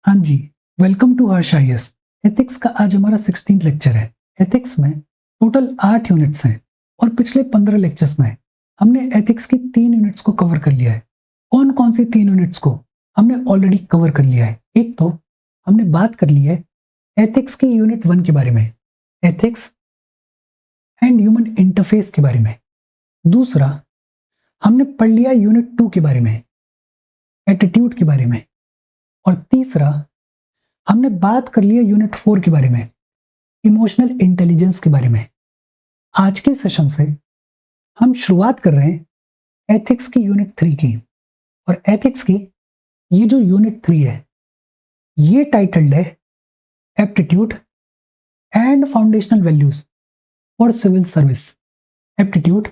हाँ जी, welcome to Harsh IAS. Ethics का आज हमारा 16th लेक्चर है। एथिक्स में टोटल 8 यूनिट्स हैं और पिछले 15 लेक्चर्स में हमने एथिक्स की 3 यूनिट्स को कवर कर लिया है। कौन-कौन सी 3 यूनिट्स को हमने ऑलरेडी कवर कर लिया है? एक तो हमने बात कर ली है एथिक्स की यूनिट 1 के बारे में, एथिक्स एंड ह्यूमन इंटरफेस के बारे में। दूसरा, हमने पढ़ लिया यूनिट 2 के बारे में, एटीट्यूड के बारे में। और तीसरा, हमने बात कर लिया यूनिट 4 के बारे में, इमोशनल इंटेलिजेंस के बारे में। आज के सेशन से हम शुरुआत कर रहे हैं एथिक्स की यूनिट 3 की। और एथिक्स की ये जो यूनिट 3 है, ये टाइटल्ड है aptitude and foundational values for civil service. Aptitude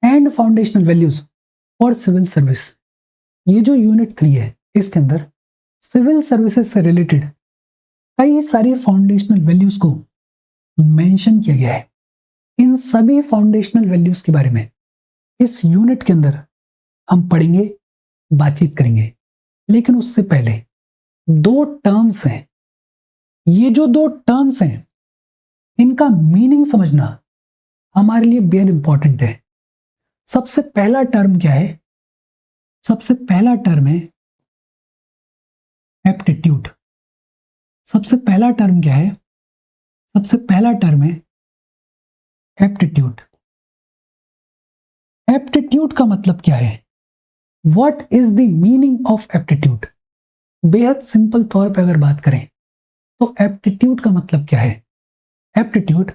and foundational values for civil service. ये जो यूनिट 3 है, इसके अंदर सिविल सर्विसेज से रिलेटेड कई सारी फाउंडेशनल वैल्यूज को मेंशन किया गया है। इन सभी फाउंडेशनल वैल्यूज के बारे में इस यूनिट के अंदर हम पढ़ेंगे, बातचीत करेंगे। लेकिन उससे पहले दो टर्म्स हैं। ये जो दो टर्म्स हैं, इनका मीनिंग समझना हमारे लिए बेहद इंपॉर्टेंट है। सबसे पहला टर्म क्या है? सबसे पहला टर्म है एप्टीट्यूड। सबसे पहला टर्म क्या है? सबसे पहला टर्म है एप्टीट्यूड। एप्टीट्यूड का मतलब क्या है? What is the meaning of aptitude? बेहद सिंपल तौर पे अगर बात करें तो एप्टीट्यूड का मतलब क्या है? Aptitude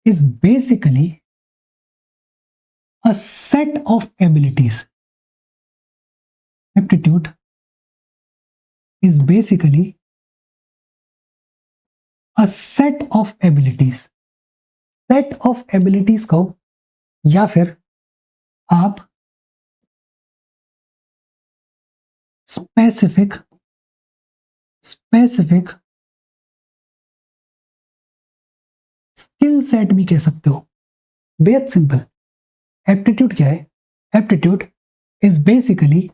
is basically a set of abilities. Aptitude is basically a set of abilities. Set of abilities को, या फिर आप स्पेसिफिक स्किल सेट भी कह सकते हो। बेहद सिंपल। एप्टीट्यूड क्या है? Aptitude is basically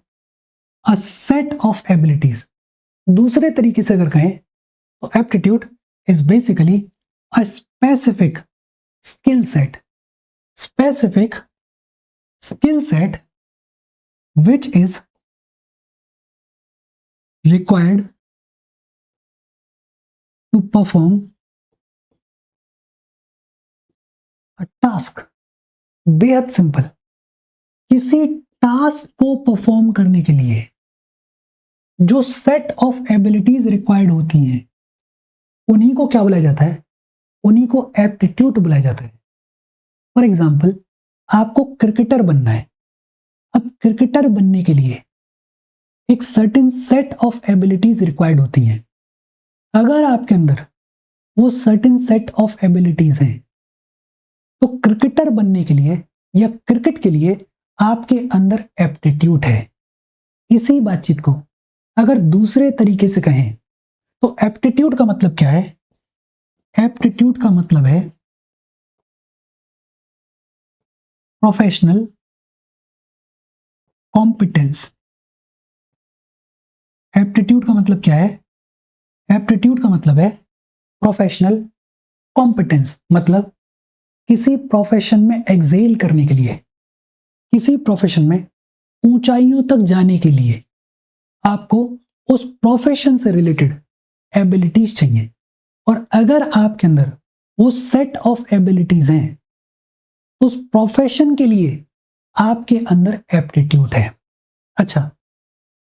a set of abilities. दूसरे तरीके से अगर कहें तो aptitude is basically a specific skill set. Specific skill set which is required to perform a task। बेहद सिंपल। किसी टास्क को परफॉर्म करने के लिए जो सेट ऑफ एबिलिटीज रिक्वायर्ड होती हैं, उन्हीं को क्या बुलाया जाता है? उन्हीं को एप्टीट्यूड बुलाया जाता है। फॉर एग्जाम्पल, आपको क्रिकेटर बनना है। अब क्रिकेटर बनने के लिए एक certain set of abilities required होती हैं। अगर आपके अंदर वो सर्टेन सेट ऑफ एबिलिटीज हैं, तो क्रिकेटर बनने के लिए या क्रिकेट के लिए आपके अंदर एप्टीट्यूड है। इसी बातचीत को अगर दूसरे तरीके से कहें तो एप्टीट्यूड का मतलब क्या है? एप्टीट्यूड का मतलब है प्रोफेशनल कॉम्पिटेंस। एप्टीट्यूड का मतलब क्या है? एप्टीट्यूड का मतलब है प्रोफेशनल कॉम्पिटेंस। मतलब किसी प्रोफेशन में एक्सेल करने के लिए, किसी प्रोफेशन में ऊंचाइयों तक जाने के लिए आपको उस प्रोफेशन से रिलेटेड एबिलिटीज चाहिए। और अगर आपके अंदर वो सेट ऑफ एबिलिटीज हैं, उस प्रोफेशन के लिए आपके अंदर एप्टीट्यूड है। अच्छा,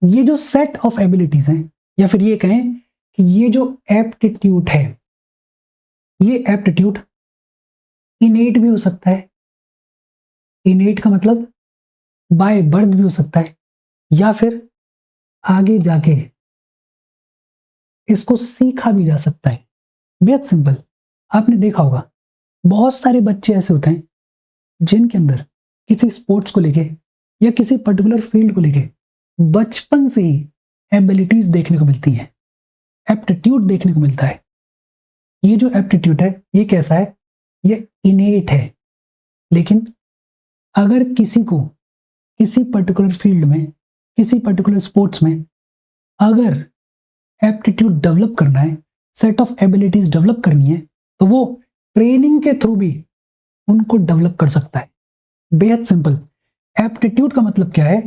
ये जो सेट ऑफ एबिलिटीज हैं, या फिर ये कहें कि ये जो एप्टीट्यूड है, ये एप्टीट्यूड इनेट भी हो सकता है। इनेट का मतलब बाय बर्थ भी हो सकता है, या फिर आगे जाके इसको सीखा भी जा सकता है। बेहद सिंपल। आपने देखा होगा बहुत सारे बच्चे ऐसे होते हैं जिनके अंदर किसी स्पोर्ट्स को लेके या किसी पर्टिकुलर फील्ड को लेके बचपन से ही एबिलिटीज देखने को मिलती हैं, एप्टीट्यूड देखने को मिलता है। ये जो एप्टीट्यूड है, ये कैसा है? ये इनेट है। लेकिन अगर किसी को किसी पर्टिकुलर फील्ड में, किसी पर्टिकुलर स्पोर्ट्स में अगर एप्टीट्यूड डेवलप करना है, सेट ऑफ एबिलिटीज डेवलप करनी है, तो वो ट्रेनिंग के थ्रू भी उनको डेवलप कर सकता है। बेहद सिंपल। एप्टीट्यूड का मतलब क्या है?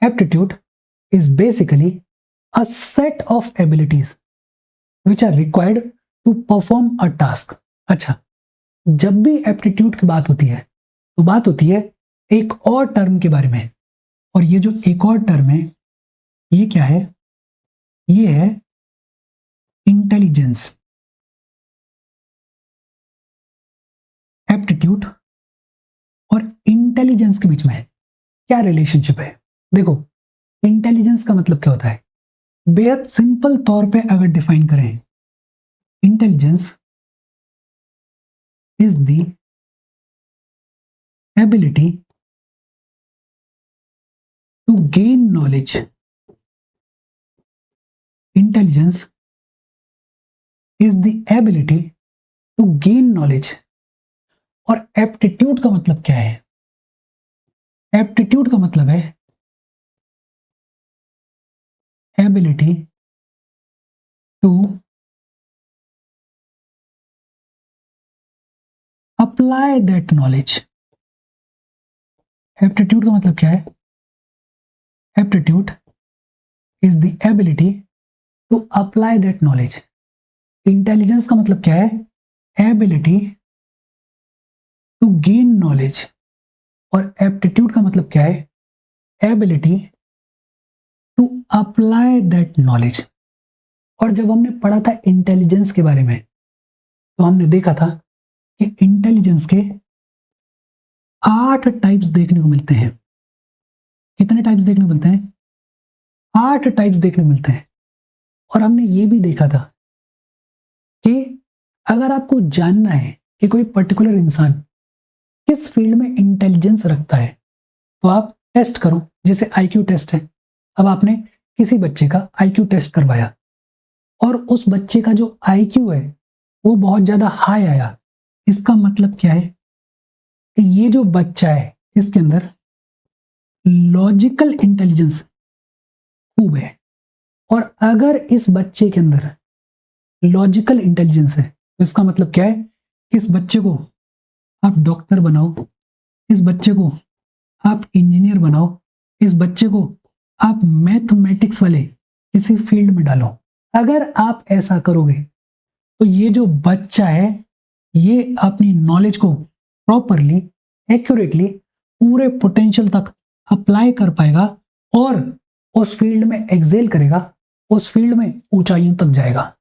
Aptitude is basically a set of abilities which are required to perform a task. अच्छा, जब भी एप्टीट्यूड की बात होती है तो बात होती है एक और टर्म के बारे में, और ये जो एक और टर्म है ये क्या है? ये है इंटेलिजेंस। एप्टीट्यूड और इंटेलिजेंस के बीच में क्या रिलेशनशिप है? देखो, इंटेलिजेंस का मतलब क्या होता है? बेहद सिंपल तौर पे अगर डिफाइन करें, intelligence is the ability to gain knowledge. Intelligence is the ability to gain knowledge. और एप्टीट्यूड का मतलब क्या है? एप्टीट्यूड का मतलब है ability to apply that knowledge. Aptitude का मतलब क्या है? Aptitude is the ability to apply that knowledge. Intelligence का मतलब क्या है? Ability to gain knowledge. और एप्टीट्यूड का मतलब क्या है? Ability to apply that knowledge. और जब हमने पढ़ा था इंटेलिजेंस के बारे में, तो हमने देखा था कि इंटेलिजेंस के 8 टाइप्स देखने को मिलते हैं। कितने टाइप्स देखने को मिलते हैं? 8 टाइप्स देखने को मिलते हैं। और हमने ये भी देखा था कि अगर आपको जानना है कि कोई पर्टिकुलर इंसान किस फील्ड में इंटेलिजेंस रखता है, तो आप टेस्ट करो, जैसे आईक्यू टेस्ट है। अब आपने किसी बच्चे का आईक्यू टेस्ट करवाया और उस बच्चे का जो आईक्यू है वो बहुत ज्यादा हाई आया, इसका मतलब क्या है? कि ये जो बच्चा है इसके अंदर लॉजिकल इंटेलिजेंस खूब है। और अगर इस बच्चे के अंदर लॉजिकल इंटेलिजेंस है तो इसका मतलब क्या है? कि इस बच्चे को आप डॉक्टर बनाओ, इस बच्चे को आप इंजीनियर बनाओ, इस बच्चे को आप मैथमेटिक्स वाले किसी फील्ड में डालो। अगर आप ऐसा करोगे तो ये जो बच्चा है ये अपनी नॉलेज को प्रॉपरली, एक्यूरेटली, पूरे पोटेंशियल तक अप्लाई कर पाएगा और उस फील्ड में एक्सेल करेगा, उस फील्ड में ऊंचाइयों तक जाएगा।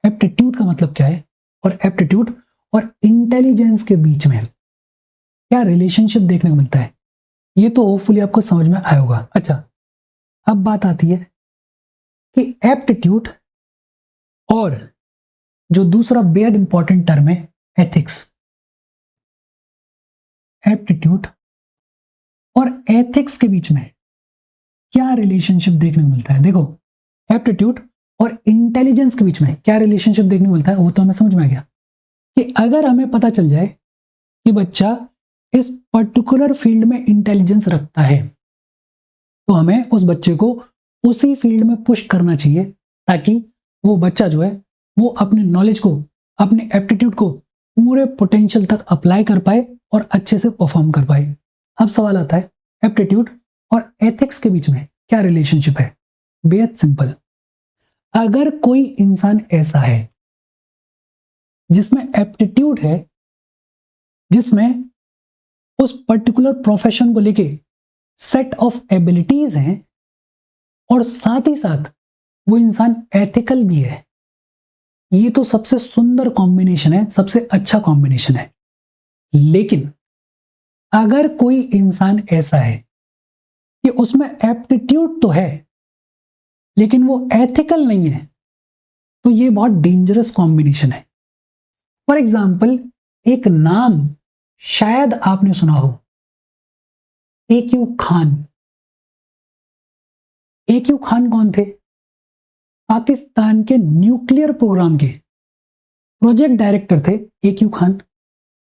एप्टीट्यूड का मतलब क्या है? और एप्टीट्यूड और इंटेलिजेंस के बीच में क्या रिलेशनशिप देखने को मिलता है, ये तो होपफुली आपको समझ में आया होगा। अच्छा, अब बात आती है कि एप्टीट्यूड और जो दूसरा बेहद इंपॉर्टेंट टर्म है एथिक्स। एप्टीट्यूड और एथिक्स के बीच में क्या रिलेशनशिप देखने को मिलता है? देखो, एप्टीट्यूड और इंटेलिजेंस के बीच में क्या रिलेशनशिप देखने को मिलता है वो तो हमें समझ में आ गया कि अगर हमें पता चल जाए कि बच्चा इस पर्टिकुलर फील्ड में इंटेलिजेंस रखता है, तो हमें उस बच्चे को उसी फील्ड में पुश करना चाहिए ताकि वो बच्चा जो है वो अपने नॉलेज को, अपने एप्टीट्यूड को पूरे पोटेंशियल तक अप्लाई कर पाए और अच्छे से परफॉर्म कर पाए। अब सवाल आता है एप्टीट्यूड और एथिक्स के बीच में क्या रिलेशनशिप है? बेहद सिंपल। अगर कोई इंसान ऐसा है जिसमें एप्टीट्यूड है, जिसमें उस पर्टिकुलर प्रोफेशन को लेके सेट ऑफ एबिलिटीज हैं और साथ ही साथ वो इंसान एथिकल भी है, ये तो सबसे सुंदर कॉम्बिनेशन है, सबसे अच्छा कॉम्बिनेशन है। लेकिन अगर कोई इंसान ऐसा है कि उसमें एप्टीट्यूड तो है लेकिन वो एथिकल नहीं है, तो ये बहुत डेंजरस कॉम्बिनेशन है। फॉर एग्जाम्पल, एक नाम शायद आपने सुना हो, AQ खान। AQ खान कौन थे? पाकिस्तान के न्यूक्लियर प्रोग्राम के प्रोजेक्ट डायरेक्टर थे AQ खान।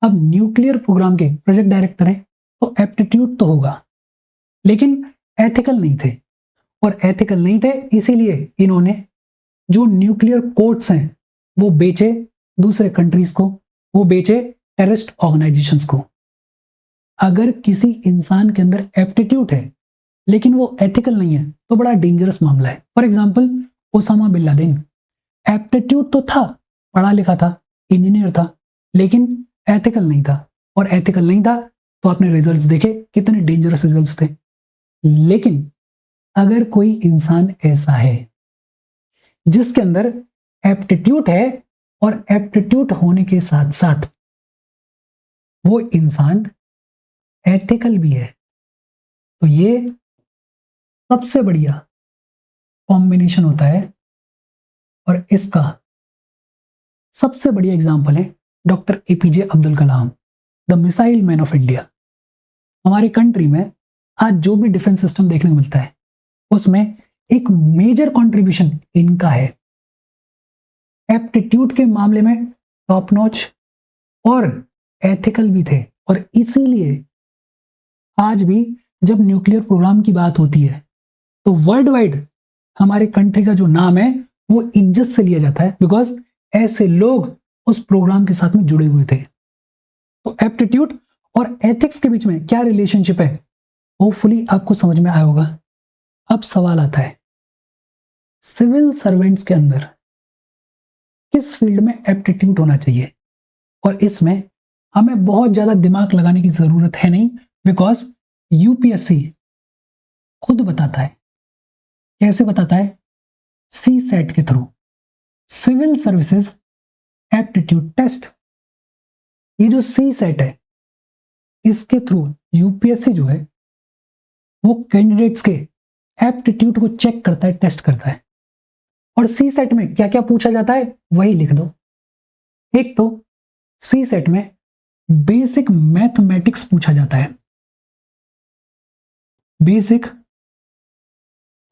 अब न्यूक्लियर प्रोग्राम के प्रोजेक्ट डायरेक्टर हैं तो एप्टीट्यूड तो होगा, लेकिन एथिकल नहीं थे। और एथिकल नहीं थे इसीलिए इन्होंने जो न्यूक्लियर कोड्स हैं वो बेचे दूसरे कंट्रीज को, वो बेचे टेररिस्ट ऑर्गेनाइजेशंस को। अगर किसी इंसान के अंदर एप्टीट्यूड है लेकिन वो एथिकल नहीं है तो बड़ा डेंजरस मामला है। For example Osama bin Laden, aptitude तो था, पढ़ा लिखा था, इंजीनियर था, लेकिन एथिकल नहीं था, और एथिकल नहीं था तो आपने रिजल्ट्स देखे कितने डेंजरस रिजल्ट्स थे। लेकिन अगर कोई इंसान ऐसा है जिसके अंदर एप्टीट्यूड है और एप्टीट्यूड होने के साथ साथ वो इंसान एथिकल भी है, तो ये सबसे बढ़िया कॉम्बिनेशन होता है। और इसका सबसे बढ़िया एग्जाम्पल है doctor APJ Abdul Kalam, the missile man of India. हमारे कंट्री में आज जो भी डिफेंस सिस्टम देखने को मिलता है उसमें एक मेजर कंट्रीब्यूशन इनका है। एप्टीट्यूड के मामले में टॉप नॉच और एथिकल भी थे, और इसीलिए आज भी जब न्यूक्लियर प्रोग्राम की बात होती है तो वर्ल्ड वाइड हमारे कंट्री का जो नाम है वो इज्जत से लिया जाता है, बिकॉज ऐसे लोग उस प्रोग्राम के साथ में जुड़े हुए थे। तो एप्टीट्यूड और एथिक्स के बीच में क्या रिलेशनशिप है, होपफुली आपको समझ में आया होगा। अब सवाल आता है, सिविल सर्वेंट्स के अंदर किस फील्ड में एप्टीट्यूड होना चाहिए? और इसमें हमें बहुत ज्यादा दिमाग लगाने की जरूरत है नहीं, बिकॉज यूपीएससी खुद बताता है। कैसे बताता है? सी सेट के through, civil services aptitude test. ये जो सी सेट है इसके थ्रू यूपीएससी जो है वो कैंडिडेट्स के एप्टीट्यूड को चेक करता है, टेस्ट करता है। और सी सेट में क्या क्या पूछा जाता है वही लिख दो। एक तो सी सेट में बेसिक मैथमेटिक्स पूछा जाता है। बेसिक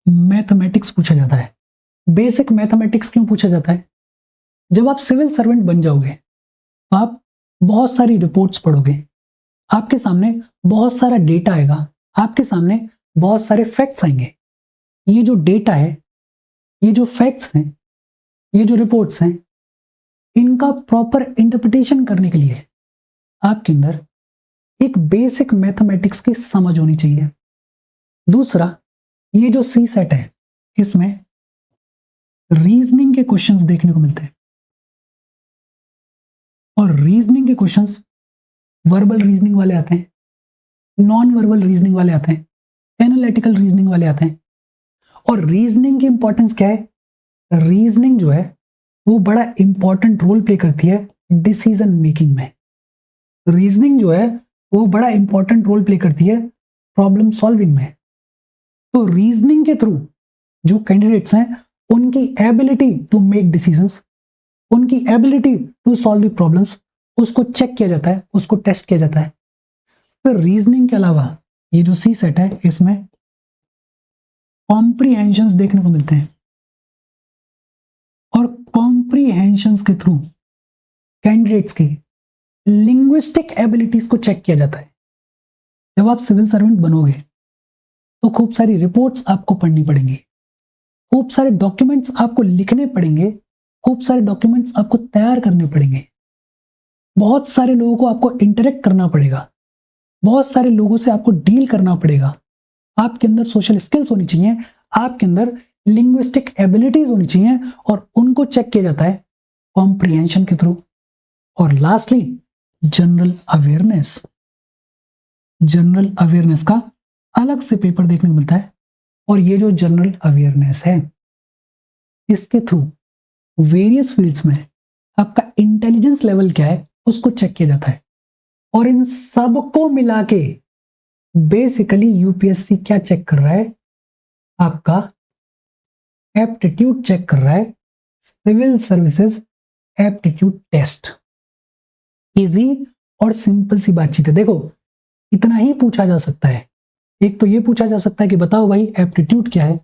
मैथमेटिक्स पूछा जाता है। बेसिक मैथमेटिक्स क्यों पूछा जाता है? जब आप सिविल सर्वेंट बन जाओगे तो आप बहुत सारी रिपोर्ट्स पढ़ोगे, आपके सामने बहुत सारा डेटा आएगा, आपके सामने बहुत सारे फैक्ट्स आएंगे। ये जो डेटा है, ये जो फैक्ट्स हैं, ये जो रिपोर्ट्स हैं, इनका प्रॉपर इंटरप्रिटेशन करने के लिए आपके अंदर एक बेसिक मैथमेटिक्स की समझ होनी चाहिए। दूसरा, ये जो सी सेट है इसमें रीजनिंग के क्वेश्चंस देखने को मिलते हैं, और रीजनिंग के क्वेश्चंस वर्बल रीजनिंग वाले आते हैं, नॉन वर्बल रीजनिंग वाले आते हैं, एनालिटिकल रीजनिंग वाले आते हैं। और रीजनिंग की इंपॉर्टेंस क्या है? रीजनिंग जो है वो बड़ा इंपॉर्टेंट रोल प्ले करती है डिसीजन मेकिंग में। रीजनिंग जो है वो बड़ा इंपॉर्टेंट रोल प्ले करती है प्रॉब्लम सॉल्विंग में। तो रीजनिंग के थ्रू जो कैंडिडेट्स हैं उनकी एबिलिटी टू मेक डिसीजंस, उनकी ability to solve the problems, उसको चेक किया जाता है, उसको टेस्ट किया जाता है। फिर रीजनिंग के अलावा ये जो सी सेट है इसमें कॉम्प्रीहेंशंस देखने को मिलते हैं, और कॉम्प्रीहेंशंस के थ्रू कैंडिडेट्स की लिंग्विस्टिक एबिलिटीज को चेक किया जाता है। जब आप सिविल सर्वेंट बनोगे तो खूब सारी रिपोर्ट्स आपको पढ़नी पड़ेंगी, खूब सारे डॉक्यूमेंट्स आपको लिखने पड़ेंगे, खूब सारे डॉक्यूमेंट्स आपको तैयार करने पड़ेंगे, बहुत सारे लोगों को आपको इंटरेक्ट करना पड़ेगा, बहुत सारे लोगों से आपको डील करना पड़ेगा। आपके अंदर सोशल स्किल्स होनी चाहिए, आपके अंदर लिंग्विस्टिक एबिलिटीज होनी चाहिए, और उनको चेक किया जाता है कॉम्प्रिहेंशन के थ्रू। और lastly general awareness. General awareness का अलग से पेपर देखने को मिलता है, और ये जो जनरल अवेयरनेस है इसके थ्रू वेरियस फील्ड्स में आपका इंटेलिजेंस लेवल क्या है उसको चेक किया जाता है। और इन सबको मिला के बेसिकली यूपीएससी क्या चेक कर रहा है? आपका एप्टीट्यूड चेक कर रहा है, civil services aptitude test. Easy और सिंपल सी बातचीत है। देखो, इतना ही पूछा जा सकता है। एक तो ये पूछा जा सकता है कि बताओ भाई एप्टीट्यूड क्या है,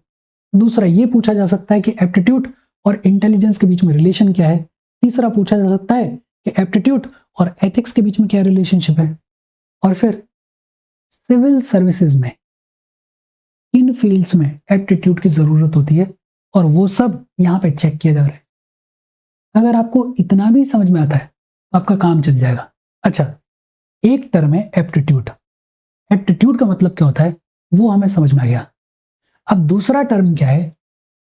दूसरा ये पूछा जा सकता है कि एप्टीट्यूड और इंटेलिजेंस के बीच में रिलेशन क्या है, तीसरा पूछा जा सकता है कि एप्टीट्यूड और एथिक्स के बीच में क्या रिलेशनशिप है, और फिर सिविल सर्विसेज में इन फील्ड्स में एप्टीट्यूड की जरूरत होती है और वो सब यहाँ पे चेक किया जा रहा है। अगर आपको इतना भी समझ में आता है तो आपका काम चल जाएगा। अच्छा, एक टर्म है एप्टीट्यूड। एप्टीट्यूड का मतलब क्या होता है वो हमें समझ में आ गया। अब दूसरा टर्म क्या है?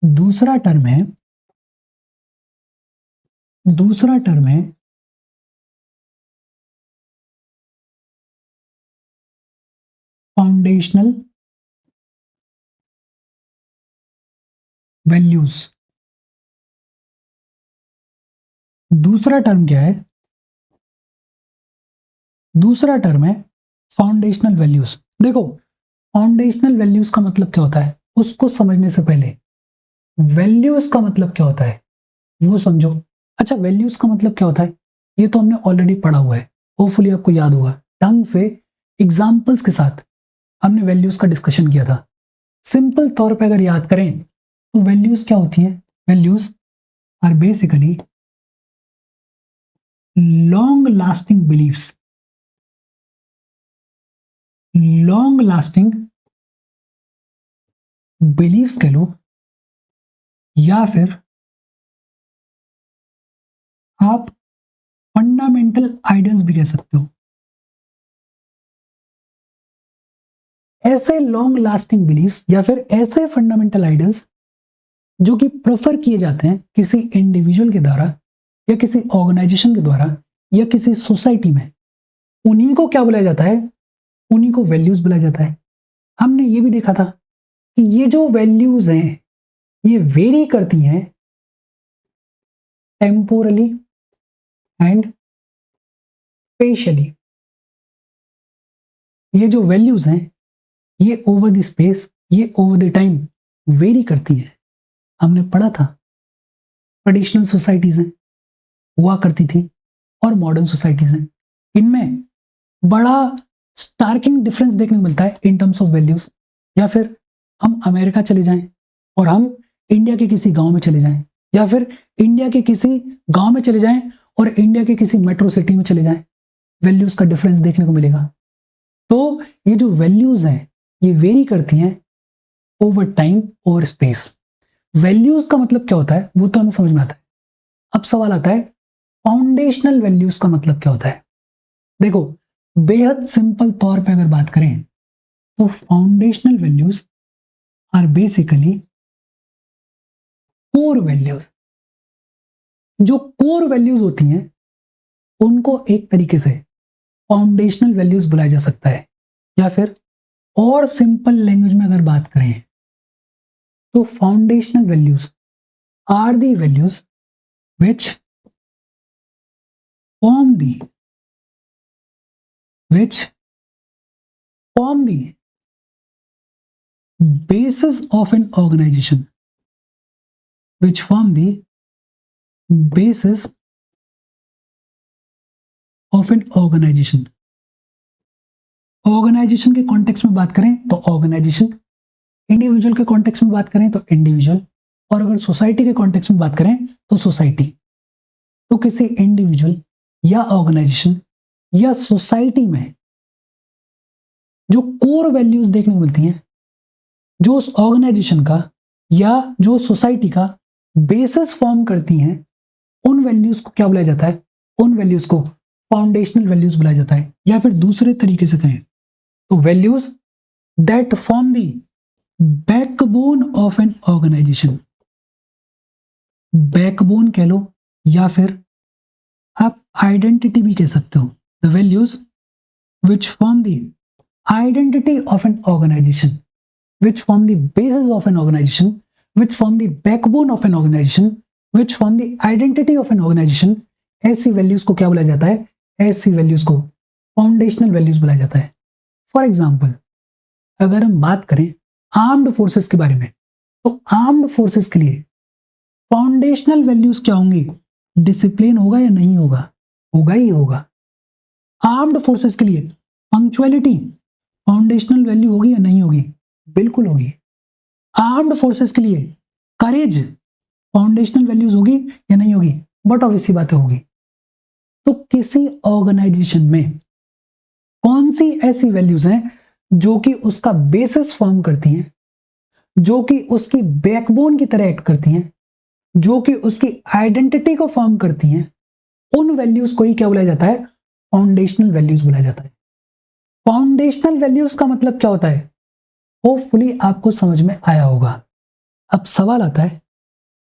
दूसरा टर्म है फाउंडेशनल वैल्यूज। दूसरा टर्म क्या है? दूसरा टर्म है फाउंडेशनल वैल्यूज। देखो, फाउंडेशनल वैल्यूज का मतलब क्या होता है उसको समझने से पहले वैल्यूज का मतलब क्या होता है वो समझो। अच्छा, वैल्यूज का मतलब क्या होता है ये तो हमने ऑलरेडी पढ़ा हुआ है, होपफुली आपको याद होगा। ढंग से एग्जाम्पल्स के साथ हमने वैल्यूज का डिस्कशन किया था। सिंपल तौर पे अगर याद करें तो वैल्यूज क्या होती हैं? Values are basically long lasting beliefs. Long lasting beliefs कह लो, या फिर आप फंडामेंटल आइडियल्स भी कह सकते हो। ऐसे लॉन्ग लास्टिंग बिलीफ्स या फिर ऐसे फंडामेंटल आइडियल्स जो कि प्रेफर किए जाते हैं किसी इंडिविजुअल के द्वारा या किसी ऑर्गेनाइजेशन के द्वारा या किसी सोसाइटी में, उन्हीं को क्या बुलाया जाता है? उन्हीं को वैल्यूज बुलाया जाता है। हमने ये भी देखा था कि ये जो वैल्यूज हैं ये वेरी करती हैं टेम्पोरली एंड स्पेशली। ये जो वैल्यूज हैं ये ओवर द स्पेस, ये ओवर द टाइम वेरी करती है। हमने पढ़ा था ट्रेडिशनल सोसाइटीज हैं हुआ करती थी और मॉडर्न सोसाइटीज हैं, इनमें बड़ा स्टार्किंग डिफरेंस देखने को मिलता है इन टर्म्स ऑफ वैल्यूज। या फिर हम अमेरिका चले जाएं और हम इंडिया के किसी गांव में चले जाएं, या फिर इंडिया के किसी गांव में चले जाएं और इंडिया के किसी मेट्रो सिटी में चले जाएं, वैल्यूज का डिफरेंस देखने को मिलेगा। तो ये जो वैल्यूज हैं ये वेरी करती हैं ओवर टाइम और स्पेस। वैल्यूज का मतलब क्या होता है वो तो हमें समझ में आता है। अब सवाल आता है फाउंडेशनल वैल्यूज का मतलब क्या होता है। देखो, बेहद सिंपल तौर पे अगर बात करें तो foundational values are basically core values. जो कोर वैल्यूज होती हैं उनको एक तरीके से फाउंडेशनल वैल्यूज बुलाया जा सकता है, या फिर और सिंपल लैंग्वेज में अगर बात करें तो foundational values are the values which form the basis of an organization, which form the basis of an organization। Organization के कॉन्टेक्स्ट में बात करें तो ऑर्गेनाइजेशन, इंडिविजुअल के कॉन्टेक्स्ट में बात करें तो इंडिविजुअल, और अगर सोसाइटी के कॉन्टेक्स्ट में बात करें तो सोसाइटी। तो किसी इंडिविजुअल या ऑर्गेनाइजेशन या सोसाइटी में जो कोर वैल्यूज देखने को मिलती हैं, जो उस ऑर्गेनाइजेशन का या जो सोसाइटी का बेसिस फॉर्म करती हैं, उन वैल्यूज को क्या बुलाया जाता है? उन वैल्यूज को फाउंडेशनल वैल्यूज बुलाया जाता है। या फिर दूसरे तरीके से कहें तो values that form the backbone of an organization. Backbone कह लो या फिर आप आइडेंटिटी भी कह सकते हो। The values which form the identity of an organization, which form the basis of an organization, which form the backbone of an organization, which form the identity of an organization। ऐसी values को क्या बुलाया जाता है? ऐसी values को foundational values बुलाया जाता है। फॉर एग्जाम्पल, अगर हम बात करें आर्म्ड फोर्सेस के बारे में तो आर्म्ड फोर्सेस के लिए फाउंडेशनल वैल्यूज क्या होंगी? डिसिप्लिन होगा या नहीं होगा? होगा ही होगा। आर्म्ड फोर्सेस के लिए पंक्चुअलिटी फाउंडेशनल वैल्यू होगी या नहीं होगी? बिल्कुल होगी। आर्म्ड फोर्सेस के लिए करेज फाउंडेशनल वैल्यूज होगी या नहीं होगी? बट ऑब्वियसली बातें होगी। तो किसी ऑर्गेनाइजेशन में कौन सी ऐसी वैल्यूज हैं जो कि उसका बेसिस फॉर्म करती हैं, जो कि उसकी बैकबोन की तरह एक्ट करती हैं, जो कि उसकी आइडेंटिटी को फॉर्म करती हैं, उन वैल्यूज को ही क्या बुलाया जाता है? फाउंडेशनल वैल्यूज बुलाया जाता है। फाउंडेशनल वैल्यूज का मतलब क्या होता है? होपफुली आपको समझ में आया होगा। अब सवाल आता है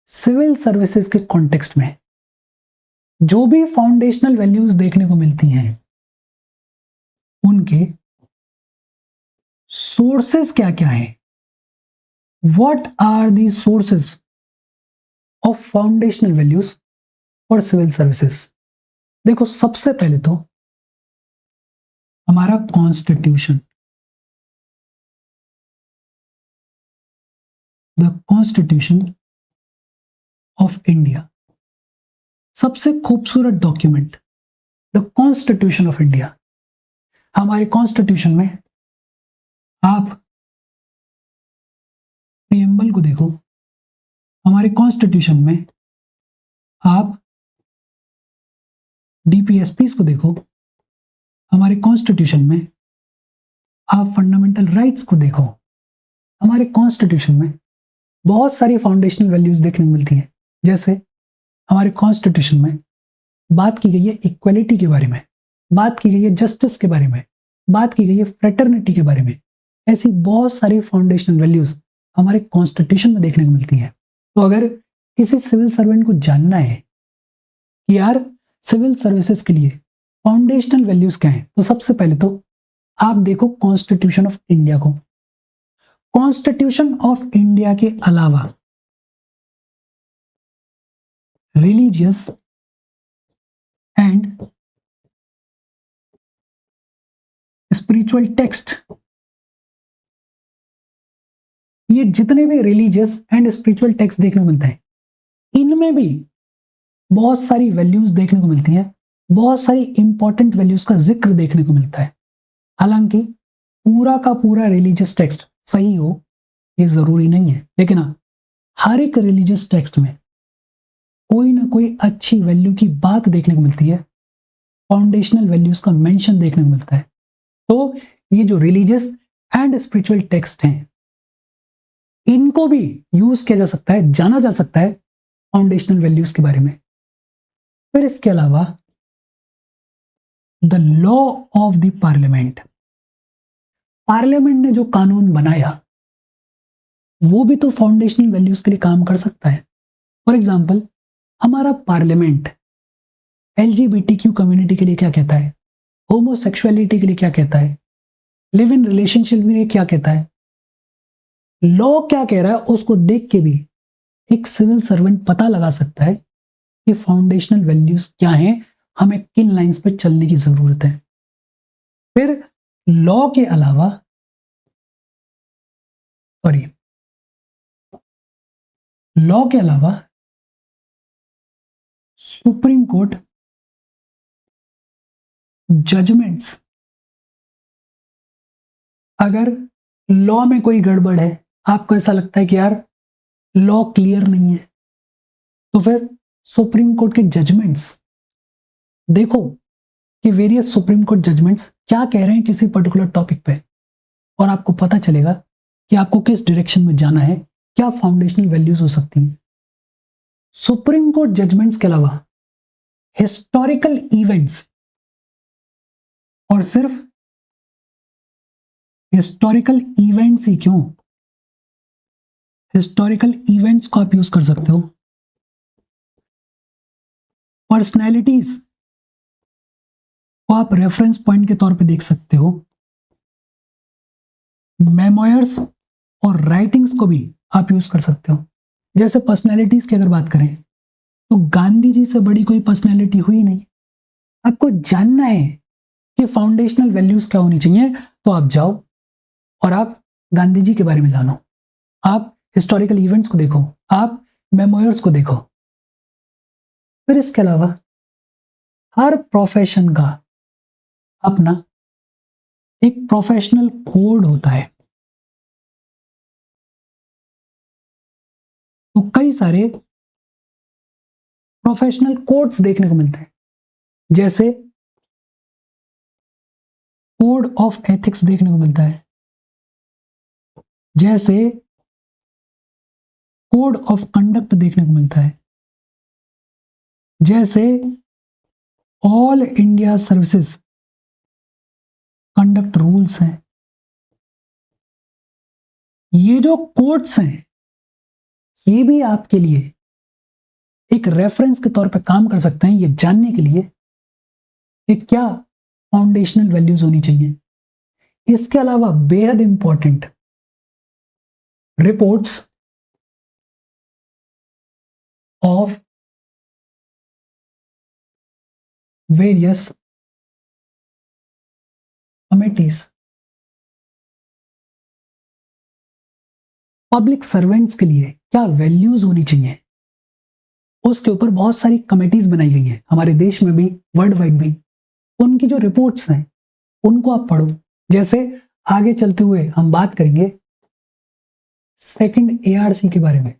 सिविल सर्विसेज के कॉन्टेक्स्ट में जो भी फाउंडेशनल वैल्यूज देखने को मिलती हैं उनके सोर्सेस क्या क्या हैं? What are the sources of foundational values for civil services? देखो, सबसे पहले तो हमारा constitution, the constitution of India, सबसे खूबसूरत document, the constitution of India. हमारे कॉन्स्टिट्यूशन में आप प्रियम्बल को देखो, हमारे कॉन्स्टिट्यूशन में आप डीपीएसपीस को देखो, हमारे कॉन्स्टिट्यूशन में आप फंडामेंटल राइट्स को देखो। हमारे कॉन्स्टिट्यूशन में बहुत सारी फाउंडेशनल वैल्यूज देखने को मिलती हैं। जैसे हमारे कॉन्स्टिट्यूशन में बात की गई है इक्वलिटी के बारे में, बात की गई है जस्टिस के बारे में, बात की गई है फ्रेटर्निटी के बारे में। ऐसी बहुत सारी फाउंडेशनल वैल्यूज हमारे कॉन्स्टिट्यूशन में देखने को मिलती हैं। तो अगर किसी सिविल सर्वेंट को जानना है कि यार सिविल सर्विसेज के लिए फाउंडेशनल वैल्यूज क्या हैं, तो सबसे पहले तो आप देखो कॉन्स्टिट्यूशन ऑफ इंडिया को। कॉन्स्टिट्यूशन ऑफ इंडिया के अलावा रिलीजियस एंड स्पिरिचुअल टेक्स्ट, ये जितने भी रिलीजियस एंड स्पिरिचुअल टेक्स्ट देखने को मिलते हैं, इनमें भी बहुत सारी वैल्यूज देखने को मिलती हैं, बहुत सारी इंपॉर्टेंट वैल्यूज का जिक्र देखने को मिलता है। हालांकि पूरा का पूरा रिलीजियस टेक्स्ट सही हो ये जरूरी नहीं है, लेकिन हाँ, हर एक रिलीजियस टेक्स्ट में कोई ना कोई अच्छी वैल्यू की बात देखने को मिलती है, फाउंडेशनल वैल्यूज का मेंशन देखने को मिलता है। तो ये जो रिलीजियस एंड स्पिरिचुअल टेक्स्ट हैं, इनको भी यूज किया जा सकता है, जाना जा सकता है फाउंडेशनल वैल्यूज के बारे में। फिर इसके अलावा the law of the parliament, parliament ने जो कानून बनाया वो भी तो फाउंडेशनल वैल्यूज के लिए काम कर सकता है। फॉर एग्जाम्पल, हमारा पार्लियामेंट एलजीबीटीक्यू कम्युनिटी के लिए क्या कहता है, होमोसेक्सुअलिटी के लिए क्या कहता है, लिव इन रिलेशनशिप के लिए क्या कहता है, लॉ क्या कह रहा है, उसको देख के भी एक सिविल सर्वेंट पता लगा सकता है कि फाउंडेशनल वैल्यूज क्या हैं, हमें किन लाइंस पर चलने की जरूरत है। फिर लॉ के अलावा लॉ के अलावा सुप्रीम कोर्ट जजमेंट्स, अगर लॉ में कोई गड़बड़ है, आपको ऐसा लगता है कि यार लॉ क्लियर नहीं है, तो फिर सुप्रीम कोर्ट के जजमेंट्स देखो कि वेरियस सुप्रीम कोर्ट जजमेंट्स क्या कह रहे हैं किसी पर्टिकुलर टॉपिक पे, और आपको पता चलेगा कि आपको किस डायरेक्शन में जाना है, क्या फाउंडेशनल वैल्यूज हो सकती हैं। सुप्रीम कोर्ट जजमेंट्स के अलावा हिस्टोरिकल इवेंट्स, और सिर्फ हिस्टोरिकल इवेंट्स ही क्यों, हिस्टोरिकल इवेंट्स को आप यूज कर सकते हो, पर्सनैलिटीज को आप रेफरेंस पॉइंट के तौर पे देख सकते हो, मेमोयर्स और राइटिंग्स को भी आप यूज कर सकते हो। जैसे पर्सनैलिटीज की अगर बात करें तो गांधी जी से बड़ी कोई पर्सनैलिटी हुई नहीं। आपको जानना है कि फाउंडेशनल वैल्यूज क्या होनी चाहिए, तो आप जाओ और आप गांधी जी के बारे में जानो, आप हिस्टोरिकल इवेंट्स को देखो, आप मेमोयर्स को देखो। फिर इसके अलावा हर प्रोफेशन का अपना एक प्रोफेशनल कोड होता है। तो कई सारे प्रोफेशनल कोड्स देखने को मिलते हैं, जैसे कोड ऑफ एथिक्स देखने को मिलता है, जैसे कोड ऑफ कंडक्ट देखने को मिलता है, जैसे all India services conduct rules हैं। ये जो कोड्स हैं ये भी आपके लिए एक रेफरेंस के तौर पे काम कर सकते हैं, ये जानने के लिए कि क्या फाउंडेशनल वैल्यूज होनी चाहिए। इसके अलावा बेहद important reports of various committees, public servants के लिए क्या वैल्यूज होनी चाहिए, उसके ऊपर बहुत सारी कमिटीज बनाई गई हैं हमारे देश में भी, वर्ल्ड वाइड भी। उनकी जो रिपोर्ट्स हैं उनको आप पढ़ो। जैसे आगे चलते हुए हम बात करेंगे सेकंड एआरसी के बारे में,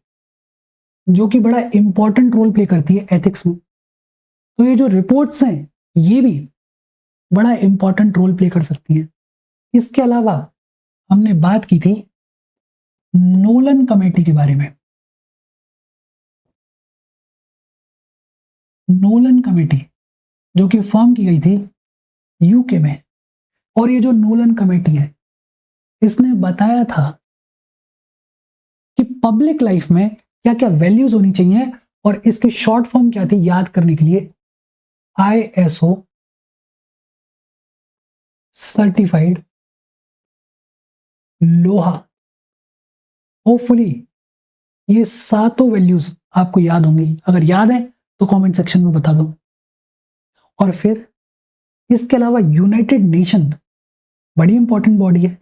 जो कि बड़ा इंपॉर्टेंट रोल प्ले करती है एथिक्स में। तो ये जो रिपोर्ट्स हैं ये भी बड़ा इंपॉर्टेंट रोल प्ले कर सकती हैं। इसके अलावा हमने बात की थी नोलन कमेटी के बारे में। नोलन कमेटी जो कि फॉर्म की गई थी यूके में, और ये जो नोलन कमेटी है इसने बताया था कि पब्लिक लाइफ में क्या क्या वैल्यूज होनी चाहिए, और इसकी शॉर्ट फॉर्म क्या थी याद करने के लिए, ISO सर्टिफाइड लोहा। होपफुली ये सातों वैल्यूज आपको याद होंगी, अगर याद है तो कमेंट सेक्शन में बता दो। और फिर इसके अलावा यूनाइटेड नेशन बड़ी इंपॉर्टेंट बॉडी है,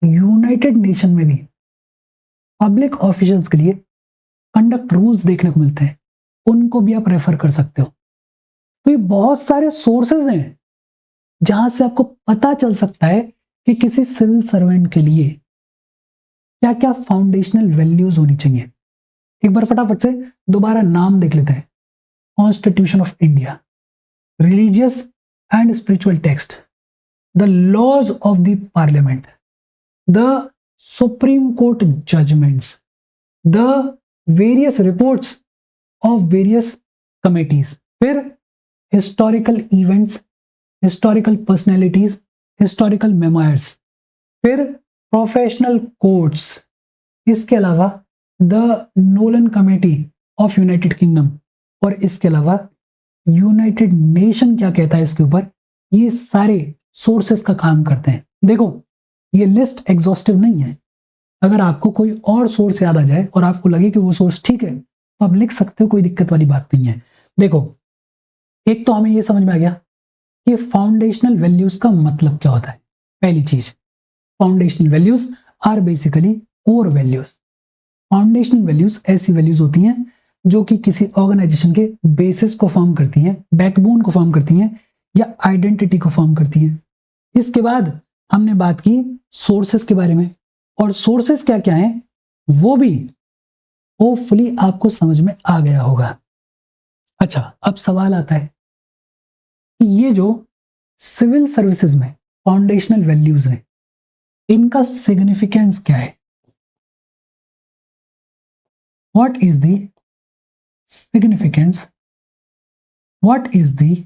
यूनाइटेड नेशन में भी पब्लिक ऑफिशियल्स के लिए कंडक्ट रूल्स देखने को मिलते हैं, उनको भी आप रेफर कर सकते हो। तो ये बहुत सारे सोर्सेज हैं जहां से आपको पता चल सकता है कि किसी सिविल सर्वेंट के लिए क्या क्या फाउंडेशनल वैल्यूज होनी चाहिए। एक बार फटाफट से दोबारा नाम देख लेते हैं। Constitution of India, religious and spiritual text, the laws of the parliament, the supreme court judgments, the various reports of various committees, फिर historical events, historical personalities, historical memoirs, फिर प्रोफेशनल कोड्स, इसके अलावा the Nolan committee of United Kingdom, और इसके अलावा United nation क्या कहता है इसके ऊपर। ये सारे सोर्सेस का काम करते हैं। देखो ये लिस्ट एग्जॉस्टिव नहीं है, अगर आपको कोई और सोर्स याद आ जाए और आपको लगे कि वो सोर्स ठीक है तो आप लिख सकते हो, कोई दिक्कत वाली बात नहीं है। देखो एक तो हमें ये समझ में आ गया कि फाउंडेशनल वैल्यूज का मतलब क्या होता है। पहली चीज, foundational values are basically core values. Foundational values ऐसी वैल्यूज होती हैं जो कि किसी ऑर्गेनाइजेशन के बेसिस को फॉर्म करती हैं, बैकबोन को फॉर्म करती हैं, या आइडेंटिटी को फॉर्म करती हैं। इसके बाद हमने बात की सोर्सेस के बारे में, और सोर्सेस क्या क्या हैं वो भी होपफुली आपको समझ में आ गया होगा। अच्छा, अब सवाल आता है कि ये जो सिविल सर्विसेज में फाउंडेशनल वैल्यूज हैं इनका सिग्निफिकेंस क्या है। What is the significance, what is the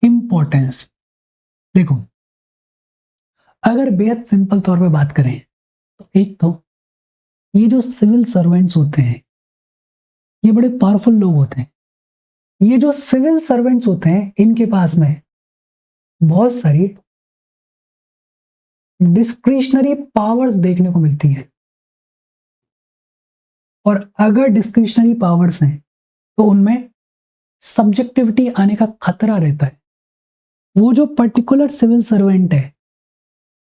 importance. देखो अगर बेहद सिंपल तौर पे बात करें तो एक तो ये जो सिविल सर्वेंट्स होते हैं ये बड़े पावरफुल लोग होते हैं। ये जो सिविल सर्वेंट्स होते हैं इनके पास में बहुत सारी डिस्क्रिशनरी पावर्स देखने को मिलती हैं, और अगर डिस्क्रिशनरी पावर्स हैं तो उनमें सब्जेक्टिविटी आने का खतरा रहता है। वो जो पर्टिकुलर सिविल सर्वेंट है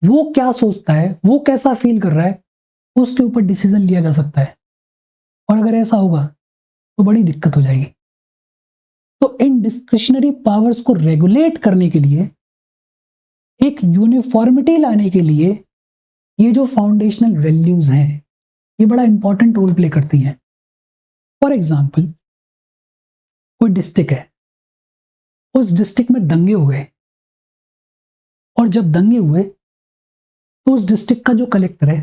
वो क्या सोचता है, वो कैसा फील कर रहा है, उसके ऊपर डिसीजन लिया जा सकता है, और अगर ऐसा होगा तो बड़ी दिक्कत हो जाएगी। तो इन डिस्क्रिशनरी पावर्स को रेगुलेट करने के लिए, एक यूनिफॉर्मिटी लाने के लिए ये जो फाउंडेशनल वैल्यूज हैं ये बड़ा इंपॉर्टेंट रोल प्ले करती हैं। फॉर एग्जाम्पल कोई डिस्ट्रिक्ट है, उस डिस्ट्रिक्ट में दंगे हो गए, और जब दंगे हुए तो उस डिस्ट्रिक्ट का जो कलेक्टर है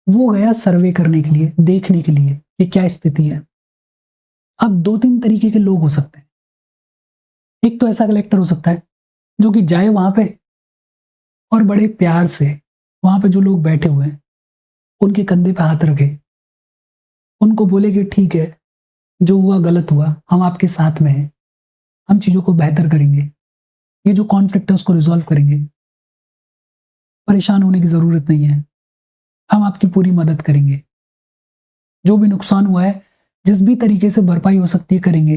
वो गया सर्वे करने के लिए, देखने के लिए कि क्या स्थिति है। अब 2-3 तरीके के लोग हो सकते हैं। एक तो ऐसा कलेक्टर हो सकता है जो कि जाए वहां पे और बड़े प्यार से वहां पे जो लोग बैठे हुए हैं उनके कंधे पे हाथ रखे, उनको बोले कि ठीक है, जो हुआ गलत हुआ, हम आपके साथ में हैं, हम चीजों को बेहतर करेंगे, ये जो कॉन्फ्लिक्ट है उसको रिजॉल्व करेंगे, परेशान होने की जरूरत नहीं है, हम आपकी पूरी मदद करेंगे, जो भी नुकसान हुआ है जिस भी तरीके से भरपाई हो सकती है करेंगे।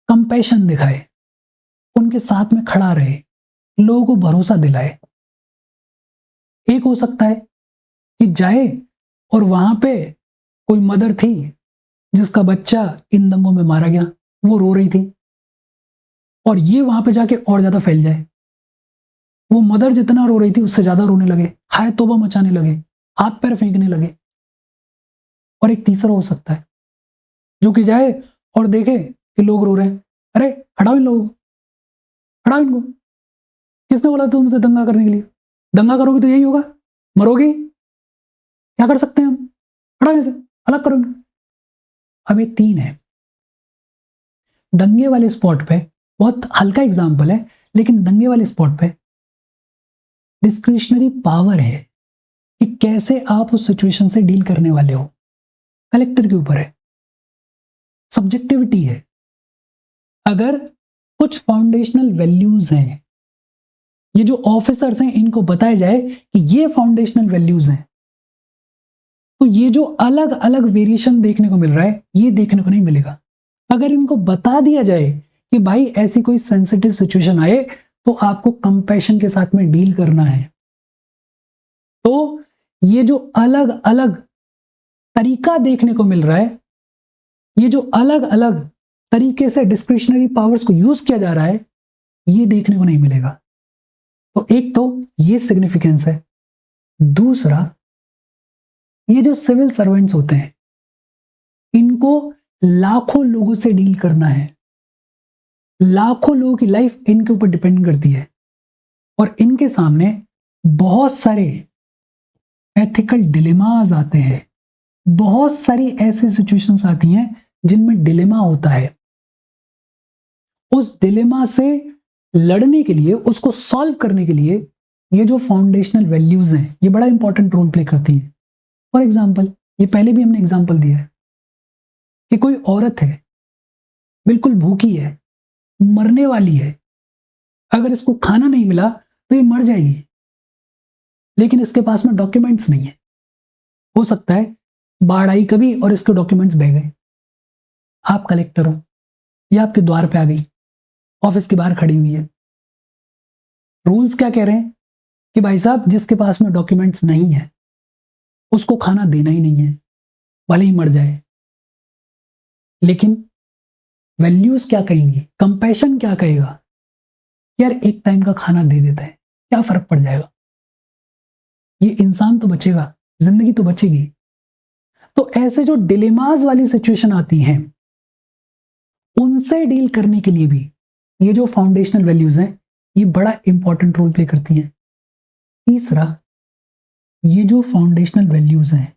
कंपैशन दिखाए, उनके साथ में खड़ा रहे, लोगों को भरोसा दिलाए। एक हो सकता है कि जाए और वहां पे कोई मदर थी जिसका बच्चा इन दंगों में मारा गया, वो रो रही थी, और ये वहां पे जाके और ज्यादा फैल जाए। वो मदर जितना रो रही थी उससे ज्यादा रोने लगे, हाय तौबा मचाने लगे, हाथ पैर फेंकने लगे। और एक तीसरा हो सकता है जो कि जाए और देखे कि लोग रो रहे हैं, अरे हटाओ इन लोगों को, हटाओ इनको, किसने बोला तुमसे दंगा करने के लिए? दंगा करोगे तो यही होगा, मरोगे। क्या कर सकते हैं हम? हटाओ इसे, अलग करो इनको। अब ये 3 है। दंगे वाले स्पॉट पे, बहुत हल्का एग्जाम्पल है, लेकिन दंगे वाले स्पॉट पे डिस्क्रिशनरी पावर है कि कैसे आप उस सिचुएशन से डील करने वाले हो, कलेक्टर के ऊपर है, सब्जेक्टिविटी है। अगर कुछ फाउंडेशनल वैल्यूज हैं, ये जो ऑफिसर्स हैं इनको बताया जाए कि ये फाउंडेशनल वैल्यूज हैं, तो ये जो अलग अलग वेरिएशन देखने को मिल रहा है ये देखने को नहीं मिलेगा। अगर इनको बता दिया जाए कि भाई ऐसी कोई सेंसिटिव सिचुएशन आए तो आपको कंपैशन के साथ में डील करना है, तो ये जो अलग अलग तरीका देखने को मिल रहा है, ये जो अलग अलग तरीके से डिस्क्रिशनरी पावर्स को यूज किया जा रहा है, ये देखने को नहीं मिलेगा। तो एक तो ये सिग्निफिकेंस है। दूसरा, ये जो सिविल सर्वेंट्स होते हैं इनको लाखों लोगों से डील करना है, लाखों लोगों की लाइफ इनके ऊपर डिपेंड करती है, और इनके सामने बहुत सारे एथिकल डिलेमास आते हैं, बहुत सारी ऐसी सिचुएशंस आती हैं जिनमें डिलेमा होता है। उस डिलेमा से लड़ने के लिए, उसको सॉल्व करने के लिए ये जो फाउंडेशनल वैल्यूज हैं ये बड़ा इंपॉर्टेंट रोल प्ले करती हैं। फॉर एग्जाम्पल, ये पहले भी हमने एग्जाम्पल दिया है कि कोई औरत है, बिल्कुल भूखी है, मरने वाली है, अगर इसको खाना नहीं मिला तो ये मर जाएगी, लेकिन इसके पास में डॉक्यूमेंट्स नहीं है। हो सकता है बाढ़ आई कभी और इसके डॉक्यूमेंट्स बह गए, आप कलेक्टर हो, या आपके द्वार पे आ गई, ऑफिस के बाहर खड़ी हुई है। रूल्स क्या कह रहे हैं कि भाई साहब जिसके पास में डॉक्यूमेंट्स नहीं है उसको खाना देना ही नहीं है, भले ही मर जाए। लेकिन वैल्यूज क्या कहेंगी, कंपैशन क्या कहेगा, यार एक टाइम का खाना दे देता है, क्या फर्क पड़ जाएगा, ये इंसान तो बचेगा, जिंदगी तो बचेगी। तो ऐसे जो डिलेमास वाली सिचुएशन आती हैं उनसे डील करने के लिए भी ये जो फाउंडेशनल वैल्यूज हैं ये बड़ा इंपॉर्टेंट रोल प्ले करती हैं। तीसरा, ये जो फाउंडेशनल वैल्यूज हैं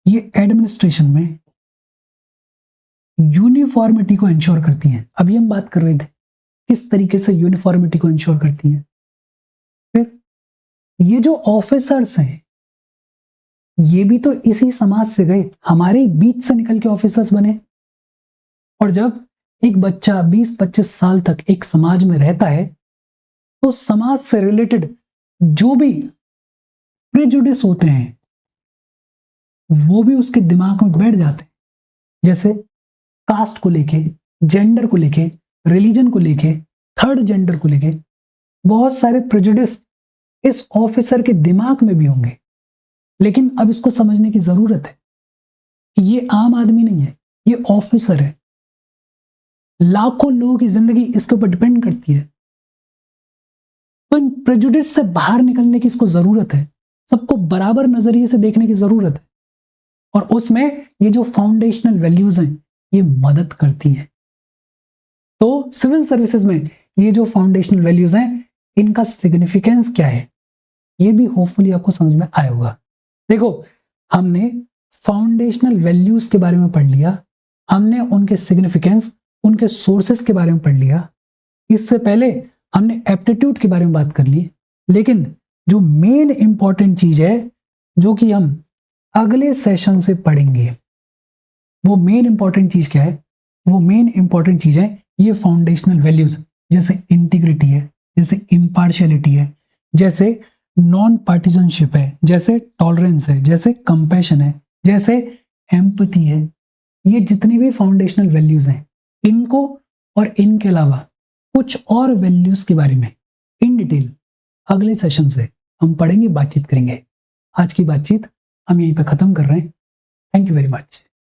ये एडमिनिस्ट्रेशन में यूनिफॉर्मिटी को इंश्योर करती हैं। अभी हम बात कर रहे थे किस तरीके से यूनिफॉर्मिटी को इंश्योर करती हैं। फिर ये जो ऑफिसर्स हैं ये भी तो इसी समाज से गए, हमारे बीच से निकल के ऑफिसर्स बने। और जब एक बच्चा 20-25 साल तक एक समाज में रहता है तो समाज से रिलेटेड जो भी प्रेजुडिस होते हैं वो भी उसके दिमाग में बैठ जाते हैं। जैसे कास्ट को लेके, जेंडर को लेके, रिलीजन को लेके, थर्ड जेंडर को लेके बहुत सारे प्रेजुडिस इस ऑफिसर के दिमाग में भी होंगे। लेकिन अब इसको समझने की जरूरत है कि ये आम आदमी नहीं है, ये ऑफिसर है, लाखों लोगों की जिंदगी इसके ऊपर डिपेंड करती है। तो इन प्रेजुडिस से बाहर निकलने की इसको जरूरत है, सबको बराबर नजरिए से देखने की जरूरत है, और उसमें ये जो फाउंडेशनल वैल्यूज हैं ये मदद करती हैं। तो सिविल सर्विसेज में ये जो फाउंडेशनल वैल्यूज हैं इनका सिग्निफिकेंस क्या है ये भी होपफुली आपको समझ में आया होगा। देखो, हमने फाउंडेशनल वैल्यूज के बारे में पढ़ लिया, हमने उनके सिग्निफिकेंस, उनके सोर्सेस के बारे में पढ़ लिया। इससे पहले हमने एप्टीट्यूड के बारे में बात कर ली, लेकिन जो मेन इंपॉर्टेंट चीज है जो कि हम अगले सेशन से पढ़ेंगे, वो मेन इंपॉर्टेंट चीज क्या है? वो मेन इंपॉर्टेंट चीज है ये फाउंडेशनल वैल्यूज, जैसे इंटीग्रिटी है, जैसे इम्पार्शियलिटी है, जैसे नॉन पार्टिजनशिप है, जैसे टॉलरेंस है, जैसे कंपैशन है, जैसे एम्पैथी है। ये जितनी भी फाउंडेशनल वैल्यूज हैं, इनको और इनके अलावा कुछ और वैल्यूज के बारे में इन डिटेल अगले सेशन से हम पढ़ेंगे, बातचीत करेंगे। आज की बातचीत हम यहीं पे खत्म कर रहे हैं। Thank you very much.